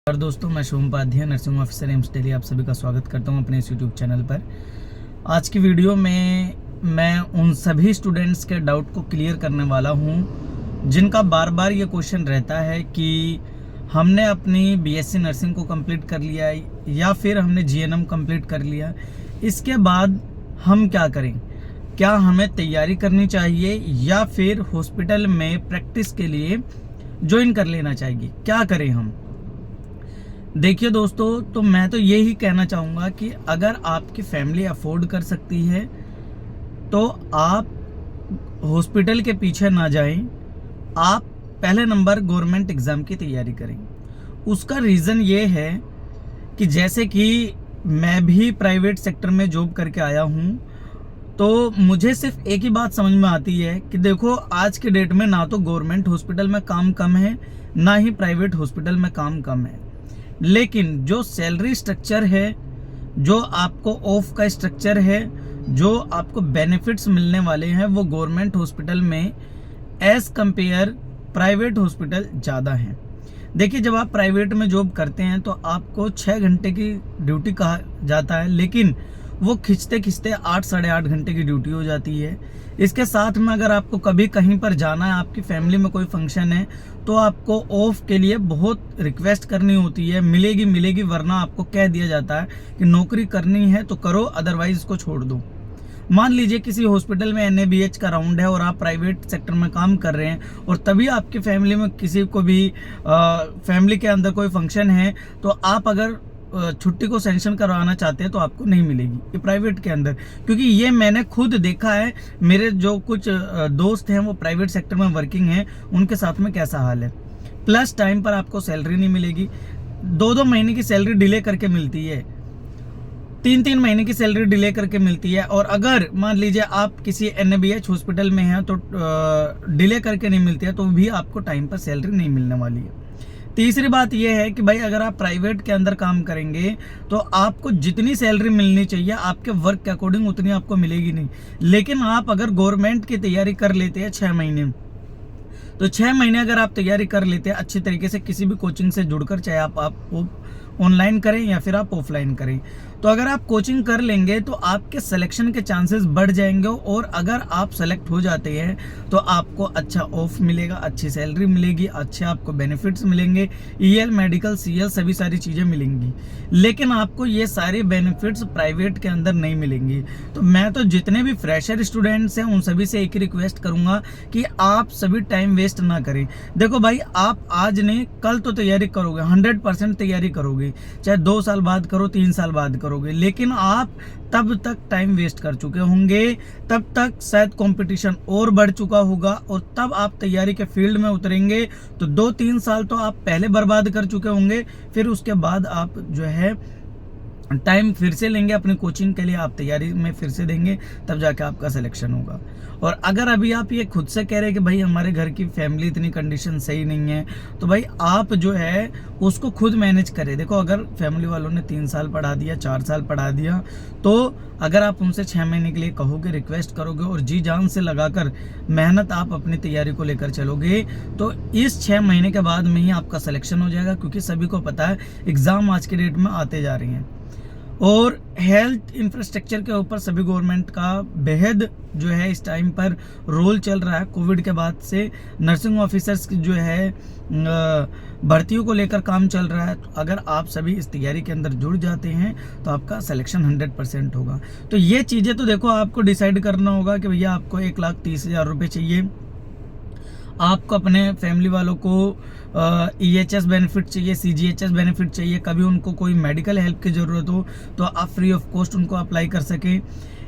और दोस्तों, मैं शुभम उपाध्याय, नर्सिंग ऑफिसर एम्स दिल्ली, आप सभी का स्वागत करता हूं अपने इस यूट्यूब चैनल पर। आज की वीडियो में मैं उन सभी स्टूडेंट्स के डाउट को क्लियर करने वाला हूं जिनका बार बार ये क्वेश्चन रहता है कि हमने अपनी बीएससी नर्सिंग को कंप्लीट कर लिया है या फिर हमने जीएनएम कंप्लीट कर लिया, इसके बाद हम क्या करें, क्या हमें तैयारी करनी चाहिए या फिर हॉस्पिटल में प्रैक्टिस के लिए ज्वाइन कर लेना चाहिए, क्या करें हम। देखिए दोस्तों, तो मैं तो यही कहना चाहूँगा कि अगर आपकी फैमिली अफोर्ड कर सकती है तो आप हॉस्पिटल के पीछे ना जाएं, आप पहले नंबर गवर्नमेंट एग्ज़ाम की तैयारी करें। उसका रीज़न ये है कि जैसे कि मैं भी प्राइवेट सेक्टर में जॉब करके आया हूँ, तो मुझे सिर्फ एक ही बात समझ में आती है कि देखो, आज के डेट में ना तो गवर्नमेंट हॉस्पिटल में काम कम है, ना ही प्राइवेट हॉस्पिटल में काम कम है, लेकिन जो सैलरी स्ट्रक्चर है, जो आपको ऑफ का स्ट्रक्चर है, जो आपको बेनिफिट्स मिलने वाले हैं, वो गवर्नमेंट हॉस्पिटल में एज कंपेयर प्राइवेट हॉस्पिटल ज़्यादा हैं। देखिए, जब आप प्राइवेट में जॉब करते हैं तो आपको 6 घंटे की ड्यूटी कहा जाता है, लेकिन वो खिंचते खिंचते 8 साढ़े 8 घंटे की ड्यूटी हो जाती है। इसके साथ में अगर आपको कभी कहीं पर जाना है, आपकी फैमिली में कोई फंक्शन है, तो आपको ऑफ के लिए बहुत रिक्वेस्ट करनी होती है, मिलेगी, वरना आपको कह दिया जाता है कि नौकरी करनी है तो करो, अदरवाइज इसको छोड़ दो। मान लीजिए किसी हॉस्पिटल में एनएबीएच का राउंड है और आप प्राइवेट सेक्टर में काम कर रहे हैं और तभी आपकी फैमिली में किसी को भी फैमिली के अंदर कोई फंक्शन है, तो आप अगर छुट्टी को सैंक्शन करवाना चाहते हैं तो आपको नहीं मिलेगी ये प्राइवेट के अंदर, क्योंकि ये मैंने खुद देखा है। मेरे जो कुछ दोस्त हैं वो प्राइवेट सेक्टर में वर्किंग हैं, उनके साथ में कैसा हाल है। प्लस टाइम पर आपको सैलरी नहीं मिलेगी, 2-2 महीने की सैलरी डिले करके मिलती है, 3-3 महीने की सैलरी डिले करके मिलती है। और अगर मान लीजिए आप किसी एनएबीएच हॉस्पिटल में हैं तो डिले करके नहीं मिलती है, तो भी आपको टाइम पर सैलरी नहीं मिलने वाली है। तीसरी बात यह है कि भाई, अगर आप प्राइवेट के अंदर काम करेंगे तो आपको जितनी सैलरी मिलनी चाहिए आपके वर्क के अकॉर्डिंग उतनी आपको मिलेगी नहीं। लेकिन आप अगर गवर्नमेंट की तैयारी कर लेते हैं 6 महीने, तो 6 महीने अगर आप तैयारी कर लेते हैं अच्छी तरीके से किसी भी कोचिंग से जुड़कर, चाहे आप ऑनलाइन करें या फिर आप ऑफलाइन करें, तो अगर आप कोचिंग कर लेंगे तो आपके सिलेक्शन के चांसेस बढ़ जाएंगे। और अगर आप सेलेक्ट हो जाते हैं तो आपको अच्छा ऑफ मिलेगा, अच्छी सैलरी मिलेगी, अच्छे आपको बेनिफिट्स मिलेंगे, ईएल, मेडिकल, सीएल, सभी सारी चीज़ें मिलेंगी। लेकिन आपको ये सारे बेनिफिट्स प्राइवेट के अंदर नहीं मिलेंगी। तो मैं तो जितने भी फ्रेशर स्टूडेंट्स हैं उन सभी से एक ही रिक्वेस्ट करूँगा कि आप सभी टाइम वेस्ट ना करें। देखो भाई, आप आज नहीं कल तो तैयारी करोगे, 100% तैयारी करोगे, चाहे 2 साल बाद करो, 3 साल बाद करोगे, लेकिन आप तब तक टाइम वेस्ट कर चुके होंगे, तब तक शायद कंपटीशन और बढ़ चुका होगा और तब आप तैयारी के फील्ड में उतरेंगे तो 2-3 साल तो आप पहले बर्बाद कर चुके होंगे। फिर उसके बाद आप जो है टाइम फिर से लेंगे अपनी कोचिंग के लिए, आप तैयारी में फिर से देंगे, तब जाके आपका सिलेक्शन होगा। और अगर अभी आप ये खुद से कह रहे हैं कि भाई हमारे घर की फैमिली इतनी कंडीशन सही नहीं है, तो भाई आप जो है उसको खुद मैनेज करें। देखो, अगर फैमिली वालों ने 3 साल पढ़ा दिया, 4 साल पढ़ा दिया, तो अगर आप उनसे 6 महीने के लिए कहोगे, रिक्वेस्ट करोगे और जी जान से लगाकर मेहनत आप अपनी तैयारी को लेकर चलोगे, तो इस 6 महीने के बाद में ही आपका सिलेक्शन हो जाएगा। क्योंकि सभी को पता है एग्ज़ाम आज के डेट में आते जा रही हैं और हेल्थ इंफ्रास्ट्रक्चर के ऊपर सभी गवर्नमेंट का बेहद जो है इस टाइम पर रोल चल रहा है। कोविड के बाद से नर्सिंग ऑफिसर्स की जो है भर्तियों को लेकर काम चल रहा है। तो अगर आप सभी इस तैयारी के अंदर जुड़ जाते हैं तो आपका सिलेक्शन 100% होगा। तो ये चीज़ें तो देखो, आपको डिसाइड करना होगा कि भैया आपको 1,30,000 रुपये चाहिए, आपको अपने फैमिली वालों को EHS बेनिफिट चाहिए, CGHS बेनिफिट चाहिए, कभी उनको कोई मेडिकल हेल्प की ज़रूरत हो तो आप फ्री ऑफ कॉस्ट उनको अप्लाई कर सकें,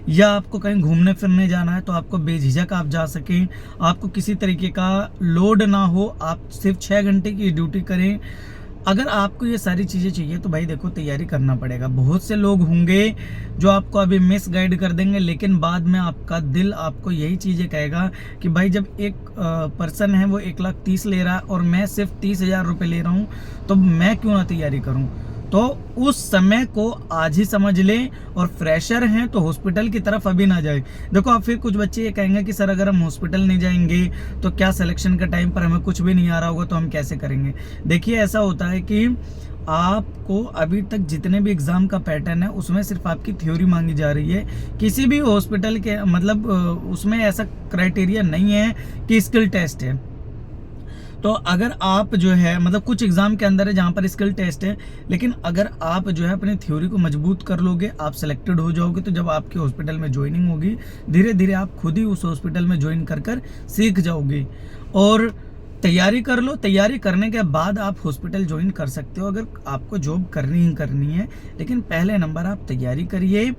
या आपको कहीं घूमने फिरने जाना है तो आपको बेझिझक आप जा सकें, आपको किसी तरीके का लोड ना हो, आप सिर्फ 6 घंटे की ड्यूटी करें। अगर आपको ये सारी चीज़ें चाहिए तो भाई देखो, तैयारी करना पड़ेगा। बहुत से लोग होंगे जो आपको अभी मिस गाइड कर देंगे, लेकिन बाद में आपका दिल आपको यही चीज़ें कहेगा कि भाई जब एक पर्सन है वो 1,30,000 ले रहा है और मैं सिर्फ 30,000 रुपये ले रहा हूँ, तो मैं क्यों ना तैयारी करूँ। तो उस समय को आज ही समझ लें और फ्रेशर हैं तो हॉस्पिटल की तरफ अभी ना जाए। देखो, अब फिर कुछ बच्चे ये कहेंगे कि सर अगर हम हॉस्पिटल नहीं जाएंगे तो क्या सिलेक्शन के टाइम पर हमें कुछ भी नहीं आ रहा होगा तो हम कैसे करेंगे। देखिए, ऐसा होता है कि आपको अभी तक जितने भी एग्ज़ाम का पैटर्न है उसमें सिर्फ आपकी थ्योरी मांगी जा रही है। किसी भी हॉस्पिटल के मतलब उसमें ऐसा क्राइटेरिया नहीं है कि स्किल टेस्ट है। तो अगर आप जो है मतलब कुछ एग्ज़ाम के अंदर है जहाँ पर स्किल टेस्ट है, लेकिन अगर आप जो है अपनी थ्योरी को मजबूत कर लोगे, आप सेलेक्टेड हो जाओगे, तो जब आपके हॉस्पिटल में ज्वाइनिंग होगी धीरे धीरे आप खुद ही उस हॉस्पिटल में ज्वाइन कर कर सीख जाओगे। और तैयारी कर लो, तैयारी करने के बाद आप हॉस्पिटल ज्वाइन कर सकते हो अगर आपको जॉब करनी ही करनी है। लेकिन पहले नंबर आप तैयारी करिए,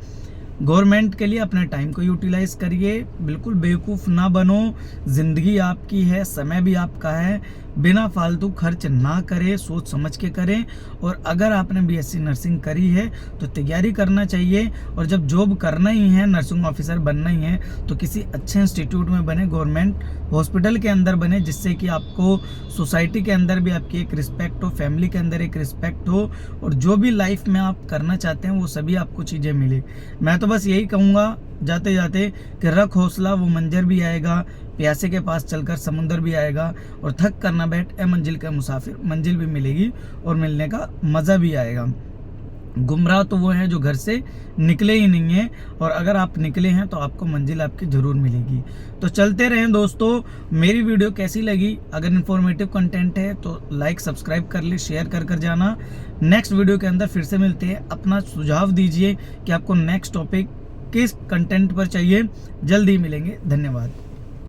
गवर्नमेंट के लिए अपने टाइम को यूटिलाइज करिए, बिल्कुल बेवकूफ़ ना बनो। ज़िंदगी आपकी है, समय भी आपका है, बिना फालतू खर्च ना करें, सोच समझ के करें। और अगर आपने बीएससी नर्सिंग करी है तो तैयारी करना चाहिए, और जब जॉब करना ही है, नर्सिंग ऑफिसर बनना ही है, तो किसी अच्छे इंस्टीट्यूट में बने, गवर्नमेंट हॉस्पिटल के अंदर बने, जिससे कि आपको सोसाइटी के अंदर भी आपकी एक रिस्पेक्ट हो, फैमिली के अंदर एक रिस्पेक्ट हो, और जो भी लाइफ में आप करना चाहते हैं वो सभी आपको चीज़ें मिले। मैं तो बस यही कहूँगा जाते जाते कि रख हौसला, वो मंजर भी आएगा, प्यासे के पास चलकर समुंदर भी आएगा, और थक कर ना बैठ ए मंजिल का मुसाफिर, मंजिल भी मिलेगी और मिलने का मज़ा भी आएगा। गुमराह तो वो हैं जो घर से निकले ही नहीं हैं, और अगर आप निकले हैं तो आपको मंजिल आपकी ज़रूर मिलेगी। तो चलते रहें दोस्तों। मेरी वीडियो कैसी लगी? अगर इन्फॉर्मेटिव कंटेंट है तो लाइक सब्सक्राइब कर ले, शेयर कर जाना। नेक्स्ट वीडियो के अंदर फिर से मिलते हैं। अपना सुझाव दीजिए कि आपको नेक्स्ट टॉपिक किस कंटेंट पर चाहिए। जल्दी मिलेंगे। धन्यवाद।